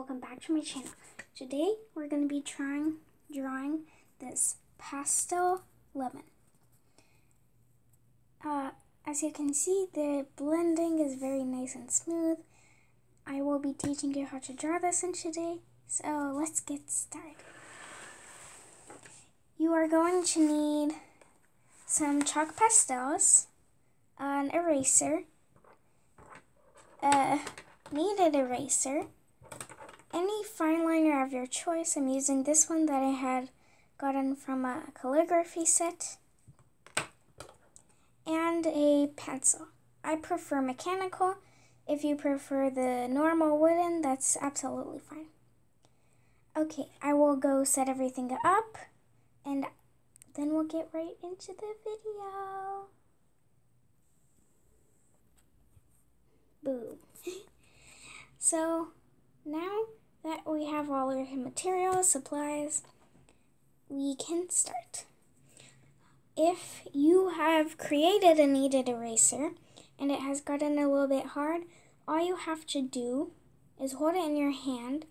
welcome back to my channel. Today we're going to be drawing this pastel lemon. As you can see, the blending is very nice and smooth. I will be teaching you how to draw this in today, so let's get started. You are going to need some chalk pastels, an eraser, a kneaded eraser, any fine liner of your choice. I'm using this one that I had gotten from a calligraphy set, and a pencil. I prefer mechanical. If you prefer the normal wooden, that's absolutely fine. Okay, I will go set everything up, and then we'll get right into the video. Boom. So now that we have all our materials, supplies, we can start. If you have created a kneaded eraser and it has gotten a little bit hard, all you have to do is hold it in your hand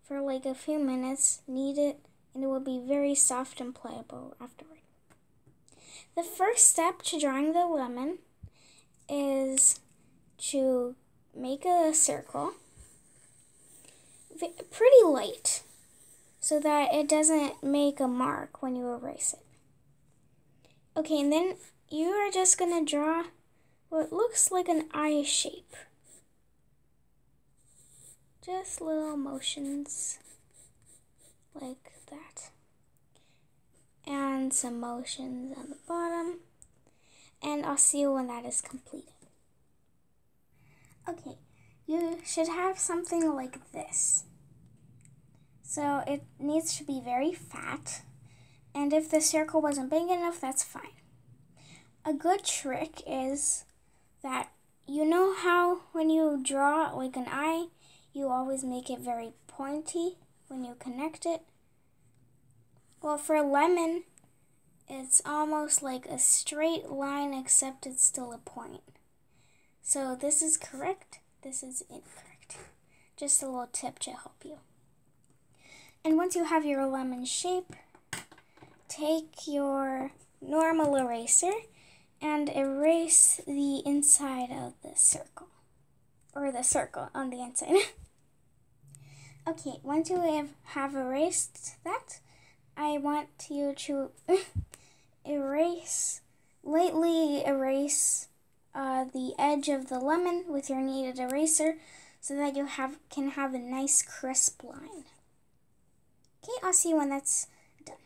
for like a few minutes, knead it, and it will be very soft and pliable afterward. The first step to drawing the lemon is to make a circle, pretty light, so that it doesn't make a mark when you erase it. Okay, and then you are just going to draw what looks like an eye shape. Just little motions like that. And some motions on the bottom. And I'll see you when that is completed. Okay, you should have something like this. So it needs to be very fat. And if the circle wasn't big enough, that's fine. A good trick is that you know how when you draw like an eye, you always make it very pointy when you connect it? Well, for a lemon, it's almost like a straight line, except it's still a point. So this is correct, this is incorrect. Just a little tip to help you. And once you have your lemon shape, take your normal eraser and erase the inside of the circle, or the circle on the inside. Okay, once you have erased that, I want you to lightly erase the edge of the lemon with your kneaded eraser so that you can have a nice crisp line. Okay, I'll see you when that's done.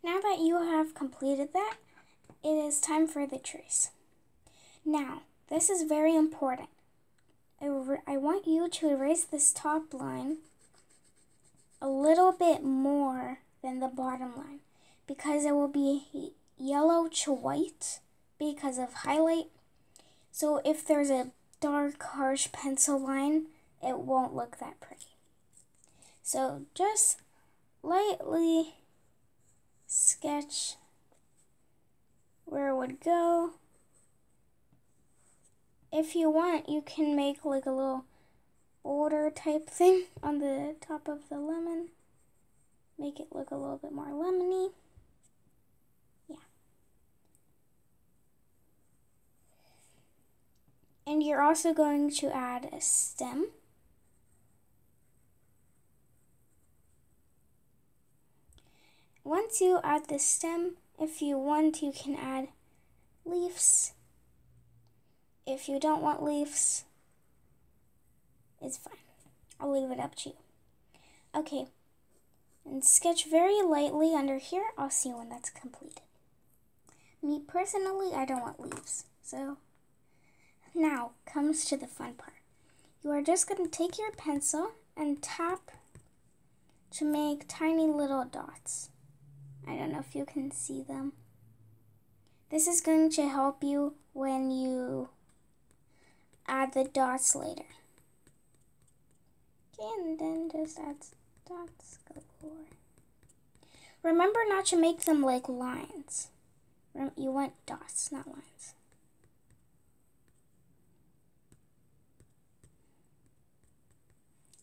Now that you have completed that, it is time for the trace. Now, this is very important. I want you to erase this top line a little bit more than the bottom line, because it will be yellow to white because of highlight. So if there's a dark, harsh pencil line, it won't look that pretty. So just lightly sketch where it would go. If you want, you can make like a little border type thing on the top of the lemon. Make it look a little bit more lemony. Yeah. And you're also going to add a stem. Once you add the stem, if you want, you can add leaves. If you don't want leaves, it's fine. I'll leave it up to you. Okay, and sketch very lightly under here. I'll see you when that's completed. Me personally, I don't want leaves. So now comes to the fun part. You are just going to take your pencil and tap to make tiny little dots. I don't know if you can see them. This is going to help you when you add the dots later. Okay, and then just add dots galore. Remember not to make them like lines. You want dots, not lines.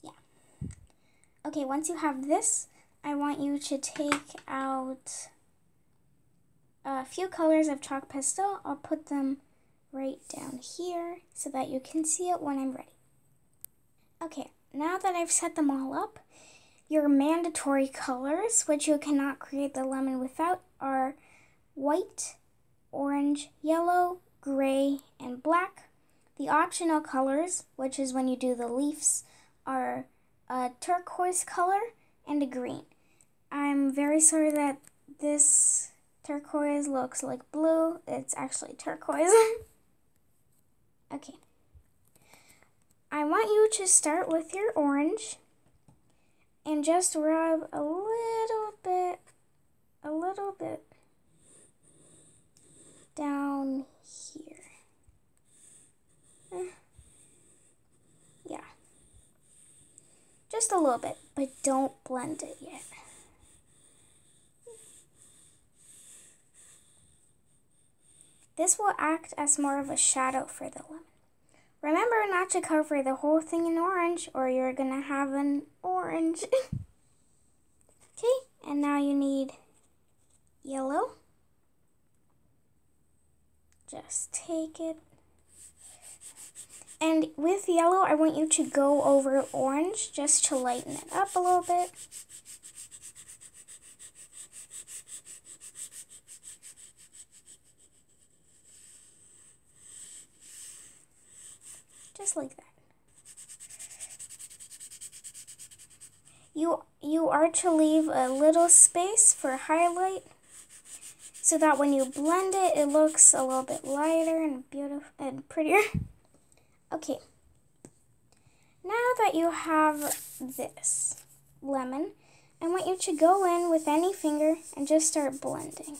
Yeah. Okay, once you have this, I want you to take out a few colors of chalk pastel. I'll put them right down here so that you can see it when I'm ready. Okay, now that I've set them all up, your mandatory colors, which you cannot create the lemon without, are white, orange, yellow, gray, and black. The optional colors, which is when you do the leaves, are a turquoise color and a green. I'm very sorry that this turquoise looks like blue. It's actually turquoise. Okay. I want you to start with your orange and just rub a little bit down here. Yeah. Just a little bit, but don't blend it yet. This will act as more of a shadow for the lemon. Remember not to cover the whole thing in orange or you're gonna have an orange. Okay, and now you need yellow. Just take it. And with yellow, I want you to go over orange just to lighten it up a little bit. Just like that. You are to leave a little space for highlight so that when you blend it, it looks a little bit lighter and beautiful and prettier. Okay. Now that you have this lemon, I want you to go in with any finger and just start blending.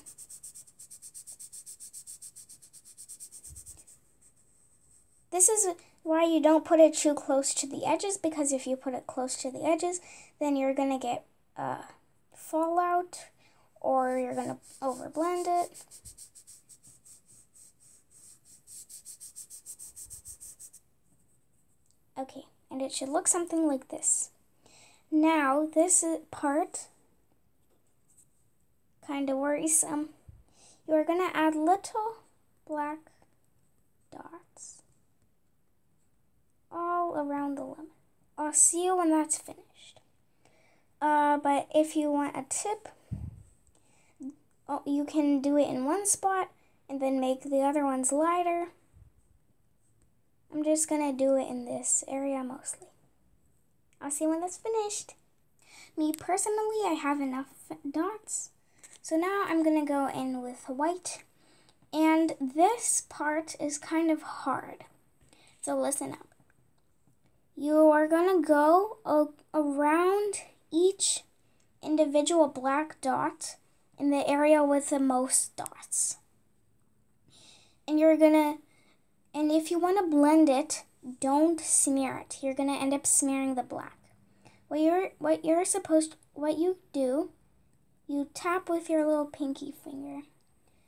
This is why you don't put it too close to the edges, because if you put it close to the edges, then you're going to get fallout or you're going to overblend it. Okay, and it should look something like this. Now, this part, kind of worrisome, you're going to add little black dots all around the lemon. I'll see you when that's finished. But if you want a tip, you can do it in one spot and then make the other ones lighter. I'm just gonna do it in this area mostly. I'll see you when that's finished. Me personally, I have enough dots. So now I'm gonna go in with white. And this part is kind of hard. So listen up. You are gonna go around each individual black dot in the area with the most dots. And if you want to blend it, don't smear it. You're going to end up smearing the black. What you do, you tap with your little pinky finger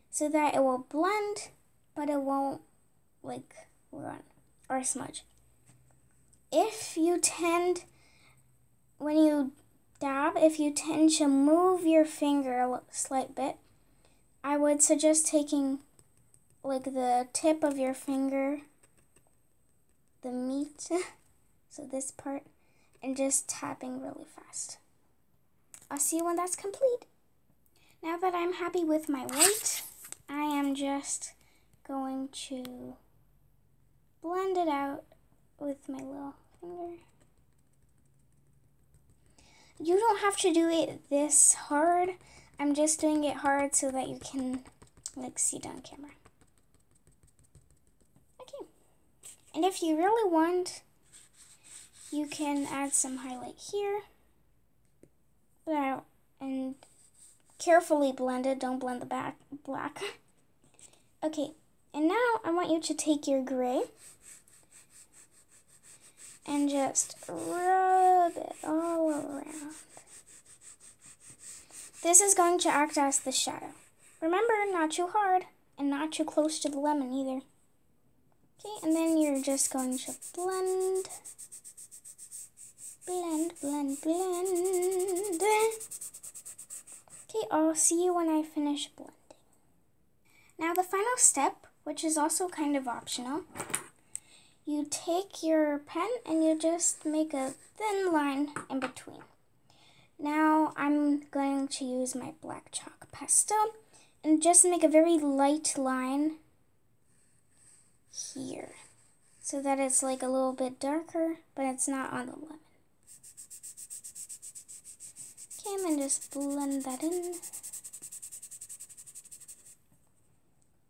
so that it will blend, but it won't like run or smudge. When you dab, if you tend to move your finger a slight bit, I would suggest taking like the tip of your finger, the meat, so this part, and just tapping really fast. I'll see you when that's complete. Now that I'm happy with my white, I am just going to blend it out with my little finger. You don't have to do it this hard. I'm just doing it hard so that you can see it on camera. Okay. And if you really want, you can add some highlight here. And carefully blend it. Don't blend the black. Okay. And now I want you to take your gray and just rub it all around. This is going to act as the shadow. Remember, not too hard and not too close to the lemon either. Okay, and then you're just going to blend, blend, blend, blend. I'll see you when I finish blending. Now the final step, which is also kind of optional, you take your pen and you just make a thin line in between. Now I'm going to use my black chalk pastel and just make a very light line here so that it's like a little bit darker, but it's not on the lemon. Okay, I'm going to just blend that in.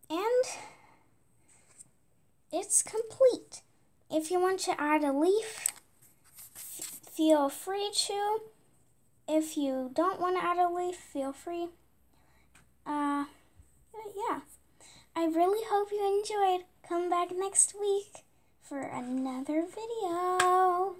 And it's complete. If you want to add a leaf, feel free to. If you don't want to add a leaf, feel free. Yeah. I really hope you enjoyed. Come back next week for another video.